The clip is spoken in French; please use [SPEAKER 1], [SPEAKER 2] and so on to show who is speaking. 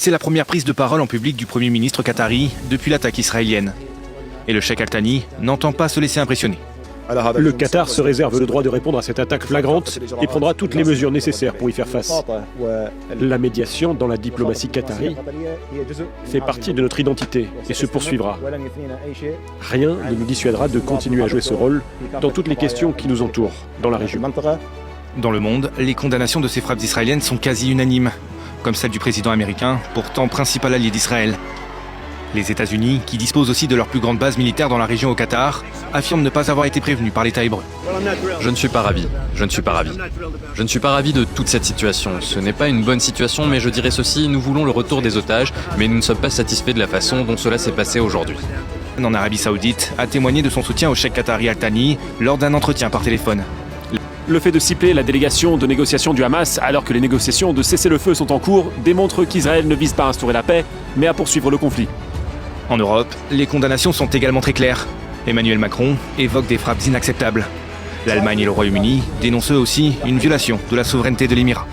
[SPEAKER 1] C'est la première prise de parole en public du Premier ministre qatari depuis l'attaque israélienne. Et le cheikh Al Thani n'entend pas se laisser impressionner.
[SPEAKER 2] Le Qatar se réserve le droit de répondre à cette attaque flagrante et prendra toutes les mesures nécessaires pour y faire face. La médiation dans la diplomatie qatari fait partie de notre identité et se poursuivra. Rien ne nous dissuadera de continuer à jouer ce rôle dans toutes les questions qui nous entourent dans la région.
[SPEAKER 1] Dans le monde, les condamnations de ces frappes israéliennes sont quasi unanimes, comme celle du président américain, pourtant principal allié d'Israël. Les États-Unis, qui disposent aussi de leur plus grande base militaire dans la région au Qatar, affirment ne pas avoir été prévenus par l'État hébreu.
[SPEAKER 3] Je ne suis pas ravi. Je ne suis pas ravi de toute cette situation. Ce n'est pas une bonne situation, mais je dirais ceci, nous voulons le retour des otages, mais nous ne sommes pas satisfaits de la façon dont cela s'est passé aujourd'hui.
[SPEAKER 1] En Arabie Saoudite, a témoigné de son soutien au cheikh qatari Al Thani lors d'un entretien par téléphone.
[SPEAKER 4] Le fait de cibler la délégation de négociation du Hamas alors que les négociations de cessez-le-feu sont en cours démontre qu'Israël ne vise pas à instaurer la paix, mais à poursuivre le conflit.
[SPEAKER 1] En Europe, les condamnations sont également très claires. Emmanuel Macron évoque des frappes inacceptables. L'Allemagne et le Royaume-Uni dénoncent eux aussi une violation de la souveraineté de l'Émirat.